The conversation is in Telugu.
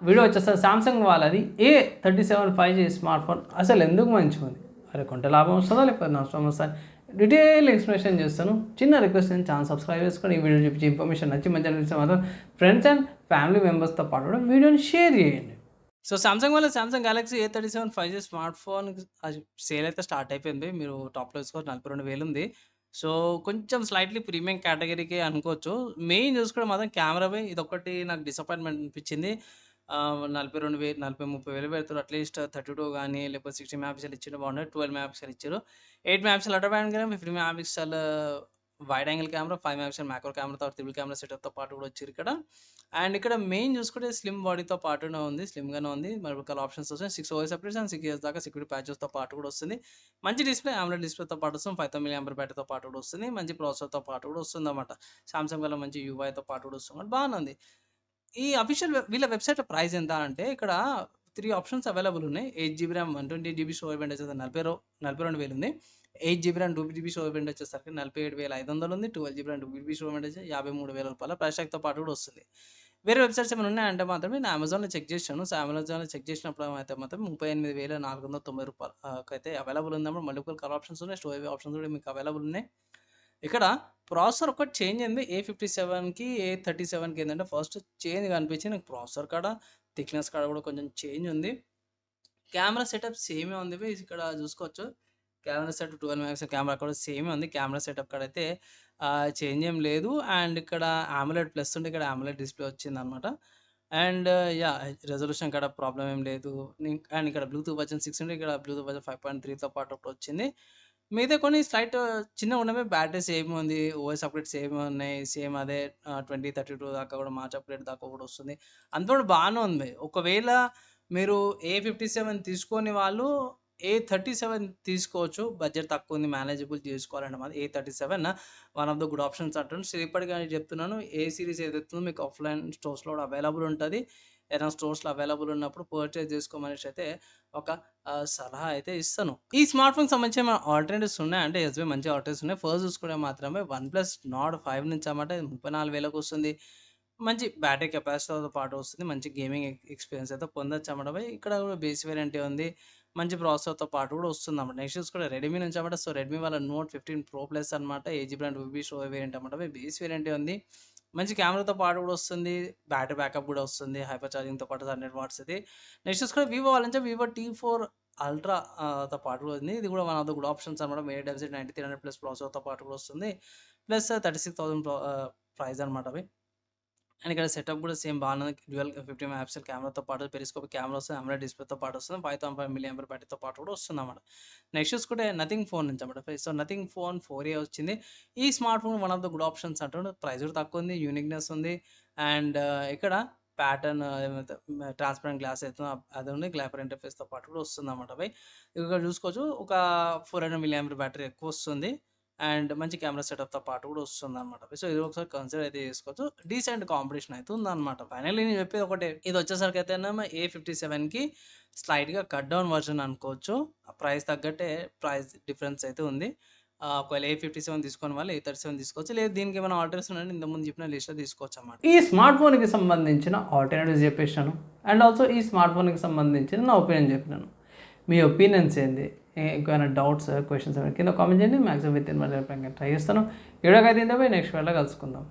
వీడియో వచ్చేసరికి సామ్సంగ్ వాళ్ళది A37 5G స్మార్ట్ ఫోన్ అసలు ఎందుకు మంచిగా ఉంది, అరే కొంటే లాభం వస్తుందా లేకపోతే నష్టం వస్తుందా, డీటెయిల్ ఎక్స్ప్లెనేషన్ చేస్తాను. చిన్న రిక్వెస్ట్ నేను ఛానల్ సబ్స్క్రైబ్ చేసుకొని ఈ వీడియో చూపించి ఇన్ఫర్మేషన్ నచ్చి మంచి అనిపిస్తే మాత్రం ఫ్రెండ్స్ అండ్ ఫ్యామిలీ మెంబర్స్తో పాటు కూడా వీడియోని షేర్ చేయండి. సో సామ్సంగ్ వల్ల Samsung Galaxy A37 5G smart phone sale అయితే స్టార్ట్ అయిపోయింది. మీరు టాప్లో తీసుకోవచ్చు, 42,000 ఉంది. సో కొంచెం స్లైట్లీ ప్రీమియం కేటగిరీకి అనుకోవచ్చు. మెయిన్ చూసుకుంటే మాత్రం కెమెరాపై ఇదొక్కటి నాకు డిసప్పాయింట్మెంట్ అనిపించింది. 42,000 40, 30,000 పెడతారు. అట్లీస్ట్ 32 గానీ లేకపోతే 60 మెగా పిక్సెల్ ఇచ్చింటే బాగుండేది. 12 మెగా పిక్సెల్ ఇచ్చారు. 8 mega pixel ultra wide camera, 50 mega pixel wide angle camera, 5 mega pixel macro కెమెరాతో ట్రిపుల్ కెమెరా సెటప్‌తో పాటు కూడా వచ్చిర్రు ఇక్కడ. అండ్ ఇక్కడ మెయిన్ చూసుకుంటే స్లిమ్ బాడీతో పాటునే ఉంది. స్లిమ్‌గానే ఉంది. మల్టిపుల్ ఆప్షన్స్ వస్తాయి. 6 ఓఎస్ అప్డేట్స్ అండ్ 6 ఇయర్స్ దాకా సెక్యూరిటీ ప్యాచెస్‌తో పాటు కూడా వస్తుంది. మంచి డిస్‌ప్లే AMOLED డిస్‌ప్లేతో పాటు వస్తుంది. 5000 మిల్లీ బ్యాటరీతో పాటు కూడా వస్తుంది. మంచి ప్రాసెసర్‌తో పాటు కూడా వస్తుందన్నమాట. సామ్సంగ్ వల్ల మంచి యూఐతో పాటు కూడా వస్తుంది. బానే ఉంది. ఈ అఫీషియల్ వీళ్ళ వెబ్‌సైట్‌లో ప్రైస్ ఎంత అంటే ఇక్కడ 3 ఆప్షన్స్ అవైలబుల్ ఉన్నాయి. 8 జీబీ ర్యామ్, 128 జీబీ స్టోరేజ్ వచ్చేసరికి 42,000 ఉంది. 8 జీబీ ర్యామ్, 2 జీబీ స్టోరేజ్ వచ్చేసరికి 47,500 ఉంది. 12 జీబీ ర్యామ్, 2 జీబీ స్టోరేజ్ వచ్చి రూ. 53,000 ప్రైస్ ట్యాగ్‌తో పాటు కూడా వస్తుంది. వేరే వెబ్‌సైట్స్ ఏమైనా ఉన్నాయంటే మాత్రమే నేను అమెజాన్‌లో చెక్ చేశాను. సో, అమెజాన్‌లో చెక్ చేసినప్పుడు అయితే మాత్రం రూ. 38,490 కైతే అవైలబుల్ ఉందన్నమాట. మల్టిపుల్ కలర్ ఆప్షన్స్ ఉన్నాయి. స్టోరేజ్ ఆప్షన్స్ కూడా మీకు అవైలబుల్ ఉన్నాయి. ఇక్కడ ప్రాసెసర్ ఒకటి చేంజ్ అయింది. A57కి A37కి ఏందంటే ఫస్ట్ చేంజ్ కనిపించింది. నాకు ప్రాసెసర్ కాడ థిక్‌నెస్ కాడ కూడా కొంచెం చేంజ్ ఉంది. కెమెరా సెటప్ సేమే ఉంది. ఇక్కడ చూసుకోవచ్చు. కెమెరా సెటప్ 12 మెగాపిక్సెల్ కెమెరా కూడా సేమే ఉంది. కెమెరా సెటప్ కాడైతే చేంజ్ ఏం లేదు. అండ్ ఇక్కడ AMOLED ప్లస్ ఉంటే ఇక్కడ AMOLED డిస్‌ప్లే వచ్చిందనమాట. And yeah! రెజల్యూషన్ కాడ ప్రాబ్లమ్ ఏం లేదు. అండ్ ఇక్కడ బ్లూటూత్ వర్షన్ 6 ఉంటే ఇక్కడ బ్లూటూత్ వర్షన్ 5.3తో పాటు ఒకటొచ్చింది. మిగతా కొన్ని స్లైట్ చిన్నగున్నవి. బ్యాటరీ సేమ్ ఉంది. ఓఎస్ అప్‌డేట్ సేమ్ ఉన్నాయి. సేమ్ అదే 20, 32 దాకా కూడా మార్చ్ అప్‌డేట్ దాకా కూడా వస్తుంది. అంతా కూడా బానే ఉంది. ఒకవేళ మీరు A57 తీసుకోని వాళ్ళు A37 తీసుకోవచ్చు. బడ్జెట్ తక్కువుంది. మేనేజబుల్ చేసుకోవాలంటే మాత్రం A37 one of the good options అంటాను. సో, ఇప్పటికి చెప్తున్నాను. ఏ సీరీస్ ఏదైతే ఉందో మీకు ఆఫ్‌లైన్ స్టోర్స్‌లో కూడా అవైలబుల్ ఉంటది. ఏదైనా స్టోర్స్‌లో అవైలబుల్ ఉన్నప్పుడు పర్చేజ్ చేసుకోమనేసైతే ఒక సలహా అయితే ఇస్తాను. ఈ స్మార్ట్ ఫోన్‌కి సంబంధించి ఏమైనా ఆల్టర్‌నేటివ్స్ ఉన్నాయంటే యెస్ మంచి ఆల్టర్‌నేటివ్స్ ఉన్నాయి. ఫస్ట్ చూసుకుంటే మాత్రమే వన్‌ప్లస్ నార్డ్ 5 నుంచి అన్నమాట 34,000కి వస్తుంది. మంచి బ్యాటరీ కెపాసిటీతో పాటు వస్తుంది. మంచి గేమింగ్ ఎక్స్‌పీరియన్స్ అయితే పొందొచ్చన్నమాట. ఇక్కడ కూడా బేస్ వేరియంటే ఉంది. మంచి ప్రాసెసర్‌తో పాటు కూడా వస్తుందన్నమాట. నెక్స్ట్ చూసుకుంటే రెడ్మీ నుంచి అన్నమాట. సో, రెడ్మీ వాళ్ళ నోట్ 15 ప్రో ప్లస్ అన్నమాట. 8 GB RAM, 2 GB storage variant అన్నమాట. బేస్ వేరియంటే ఉంది. మంచి కెమెరాతో పాటు కూడా వస్తుంది. బ్యాటరీ బ్యాకప్ కూడా వస్తుంది. హైపర్ ఛార్జింగ్‌తో పాటు 100 వాట్స్ ఇది. నెక్స్ట్ చూసుకుంటే వివో వాళ్ళ నుంచి వివో T4 అల్ట్రా తో పాటు కూడా ఉంది. ఇది కూడా one of the good options అన్నమాట. MediaTek 9300 ప్లస్ ప్రాసెసర్‌తో పాటు కూడా వస్తుంది. ప్లస్ 36,000 ప్రైస్ అన్నమాట అవి. అండ్ ఇక్కడ సెటప్ కూడా సేమ్ బానే ఉంది. డ్యూయల్ 50 మెగా పిక్సెల్ కెమెరాతో పాటు పెరిస్కోపిక్ కెమెరా వస్తుంది. AMOLED డిస్‌ప్లేతో పాటు వస్తుంది. 5,500 మిల్లీ బ్యాటరీతో పాటు కూడా వస్తుందన్నమాట. నెక్స్ట్ చూసుకుంటే నథింగ్ ఫోన్ నుంచి అన్నమాట. సో, నథింగ్ ఫోన్ 4A వచ్చింది. ఈ smart phone one of the good options అంటాడు. ప్రైస్ కూడా తక్కువ ఉంది. యూనిక్‌నెస్ ఉంది. అండ్ ఇక్కడ ప్యాటర్న్ ఏమైతే ట్రాన్స్‌పరెంట్ గ్లాస్ అయితుందో అది ఉంది. గ్లాపర్ ఇంటర్‌ఫేస్‌తో పాటు కూడా వస్తుందన్నమాట బై. ఇక్కడ చూసుకోవచ్చు ఒక 400 మిల్లీ బ్యాటరీ ఎక్కువ వస్తుంది. అండ్ మంచి కెమెరా సెటప్‌తో పాటు కూడా వస్తుందన్నమాట. సో, ఇది ఒకసారి కన్సిడర్ అయితే చేసుకోవచ్చు. డీసెంట్ కాంపిటీషన్ అయితే ఉందన్నమాట. ఫైనల్లీ నేను చెప్పేది ఒకటే. ఇది వచ్చేసరికైతేనేమో A57కి స్లైట్‌గా కట్ డౌన్ వర్షన్ అనుకోవచ్చు. ఆ ప్రైస్ తగ్గట్టే ప్రైస్ డిఫరెన్స్ అయితే ఉంది. ఒకవేళ A57 తీసుకునే వాళ్ళు A37 తీసుకోవచ్చు. లేదు దీనికి ఏమైనా ఆల్టర్‌నేటివ్స్ ఉన్నాయంటే ఇంతకుముందు చెప్పిన లిస్ట్‌లో తీసుకోవచ్చన్నమాట. ఈ స్మార్ట్ ఫోన్‌కి సంబంధించిన ఆల్టర్‌నేటివ్స్ చెప్పేసాను. అండ్ ఆల్సో ఈ స్మార్ట్ ఫోన్‌కి సంబంధించిన నా ఒపీనియన్ చెప్పినాను. మీ ఒపీనియన్స్ ఏంది? ఇంకేమైనా డౌట్స్, క్వెషన్స్ కింద కామెంట్ చేయండి. మాక్సిమం విత్ ఇన్ ట్రై చేస్తాను. ఈ వీడియోకి అయితే నెక్స్ట్ వీడియోలో కలుసుకుందాం.